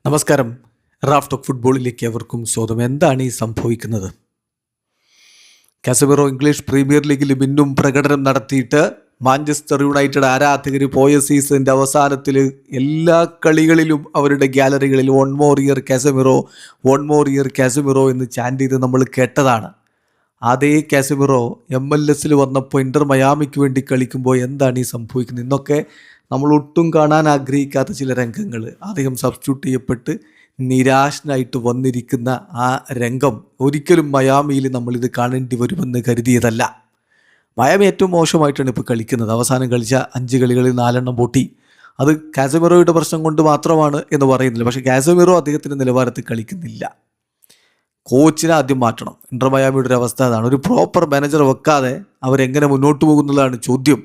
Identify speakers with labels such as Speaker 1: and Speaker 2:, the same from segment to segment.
Speaker 1: നമസ്കാരം. Raf talk ഫുട്ബോളിലേക്ക് അവർക്കും സ്വാഗതം. എന്താണ് ഈ സംഭവിക്കുന്നത്? കാസമിറോ ഇംഗ്ലീഷ് പ്രീമിയർ ലീഗിൽ വീണ്ടും പ്രകടനം നടത്തിയിട്ട് മാഞ്ചസ്റ്റർ യുണൈറ്റഡ് ആരാധകർ പോയ സീസണിൻ്റെ അവസാനത്തിൽ എല്ലാ കളികളിലും അവരുടെ ഗാലറികളിൽ വൺ മോർ ഇയർ കാസമിറോ എന്ന് ചാൻഡ് ചെയ്ത് നമ്മൾ കേട്ടതാണ്. അതേ കാസമിറോ MLS വന്നപ്പോൾ ഇന്റർ മയാമിക്ക് വേണ്ടി കളിക്കുമ്പോൾ എന്താണ് ഈ സംഭവിക്കുന്നത്? ഇന്നൊക്കെ നമ്മൾ ഒട്ടും കാണാൻ ആഗ്രഹിക്കാത്ത ചില രംഗങ്ങൾ, അദ്ദേഹം സബ്സ്റ്റിറ്റ്യൂട്ട് ചെയ്യപ്പെട്ട് നിരാശനായിട്ട് വന്നിരിക്കുന്ന ആ രംഗം ഒരിക്കലും മയാമിയിൽ നമ്മളിത് കാണേണ്ടി വരുമെന്ന് കരുതിയതല്ല. മയാമി ഏറ്റവും മോശമായിട്ടാണ് ഇപ്പോൾ കളിക്കുന്നത്. അവസാനം കളിച്ച 5 കളികളിൽ 4 പൊട്ടി. അത് കാസമിറോയുടെ പ്രശ്നം കൊണ്ട് മാത്രമാണ് എന്ന് പറയുന്നില്ല, പക്ഷേ കാസമിറോ അദ്ദേഹത്തിൻ്റെ നിലവാരത്തിൽ കളിക്കുന്നില്ല. കോച്ചിനെ ആദ്യം മാറ്റണം. ഇന്റർ മയാമിയുടെ ഒരു അവസ്ഥ അതാണ്. ഒരു പ്രോപ്പർ മാനേജർ വെക്കാതെ അവരെങ്ങനെ മുന്നോട്ട് പോകുന്നതാണ് ചോദ്യം.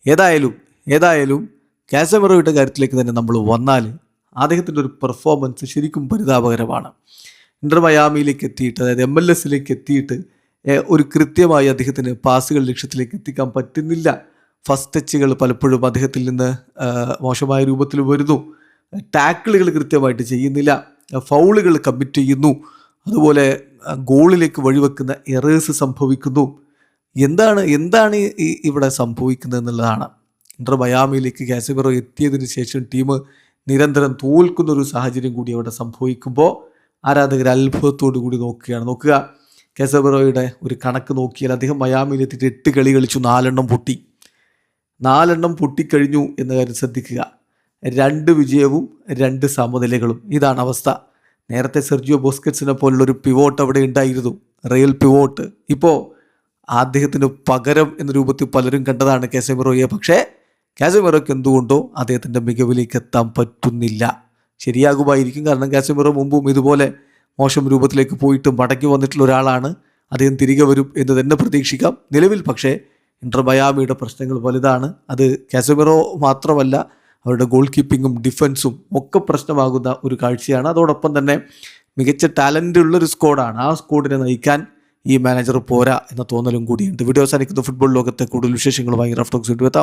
Speaker 1: ഏതായാലും കാസമിറോയുടെ കാര്യത്തിലേക്ക് തന്നെ നമ്മൾ വന്നാൽ അദ്ദേഹത്തിൻ്റെ ഒരു പെർഫോമൻസ് ശരിക്കും പരിതാപകരമാണ്. ഇന്റർ മയാമിയിലേക്ക് എത്തിയിട്ട്, അതായത് MLS എത്തിയിട്ട് ഒരു കൃത്യമായി അദ്ദേഹത്തിന് പാസുകൾ ലക്ഷ്യത്തിലേക്ക് എത്തിക്കാൻ പറ്റുന്നില്ല. ഫസ്റ്റ് ടച്ചുകൾ പലപ്പോഴും അദ്ദേഹത്തിൽ നിന്ന് മോശമായ രൂപത്തിൽ വരുന്നു. ടാക്കിളുകൾ കൃത്യമായിട്ട് ചെയ്യുന്നില്ല. ഫൗളുകൾ കമ്മിറ്റ് ചെയ്യുന്നു. അതുപോലെ ഗോളിലേക്ക് വഴിവെക്കുന്ന എറേഴ്സ് സംഭവിക്കുന്നു. എന്താണ് ഇവിടെ സംഭവിക്കുന്നത് എന്നുള്ളതാണ്. ഇന്റർ മയാമിയിലേക്ക് കാസമിറോ എത്തിയതിന് ശേഷം ടീം നിരന്തരം തോൽക്കുന്നൊരു സാഹചര്യം കൂടി അവിടെ സംഭവിക്കുമ്പോൾ ആരാധകർ അത്ഭുതത്തോടു കൂടി നോക്കുക. കാസമിറോയുടെ ഒരു കണക്ക് നോക്കിയാൽ അദ്ദേഹം മയാമിയിലെത്തിയിട്ട് 8 കളി കളിച്ചു, 4 പൊട്ടി. 4 പൊട്ടിക്കഴിഞ്ഞു എന്ന കാര്യം ശ്രദ്ധിക്കുക. 2 വിജയവും 2 സമനിലകളും. ഇതാണ് അവസ്ഥ. നേരത്തെ സെർജിയോ ബുസ്കറ്റ്സിനെ പോലുള്ളൊരു പിവോട്ട് അവിടെ ഉണ്ടായിരുന്നു, റിയൽ പിവോട്ട്. ഇപ്പോൾ അദ്ദേഹത്തിന് പകരം എന്ന രൂപത്തിൽ പലരും കണ്ടതാണ് കാസമിറോയെ. പക്ഷേ കാസമിറോയ്ക്ക് എന്തുകൊണ്ടോ അദ്ദേഹത്തിൻ്റെ മികവിലേക്ക് എത്താൻ പറ്റുന്നില്ല. ശരിയാകുമായിരിക്കും, കാരണം കാസമിറോ മുമ്പും ഇതുപോലെ മോശം രൂപത്തിലേക്ക് പോയിട്ട് മടക്കി വന്നിട്ടുള്ള ഒരാളാണ്. അദ്ദേഹം തിരികെ വരും എന്ന് തന്നെ പ്രതീക്ഷിക്കാം. നിലവിൽ പക്ഷേ ഇന്റർ മയാമിയുടെ പ്രശ്നങ്ങൾ വലുതാണ്. അത് കാസമിറോ മാത്രമല്ല, അവരുടെ ഗോൾ കീപ്പിങ്ങും ഡിഫൻസും ഒക്കെ പ്രശ്നമാകുന്ന ഒരു കാഴ്ചയാണ്. അതോടൊപ്പം തന്നെ മികച്ച ടാലൻ്റ് ഉള്ളൊരു സ്ക്വാഡാണ്. ആ സ്ക്വാഡിനെ നയിക്കാൻ ഈ മാനേജർ പോരാ എന്ന തോന്നലും കൂടിയുണ്ട്. വീഡിയോ അവസാനിക്കുന്ന ഫുട്ബോൾ ലോകത്തെ കൂടുതൽ വിശേഷങ്ങളുമായി റാഫ് ടോക്സ് വീണ്ടും എത്താം.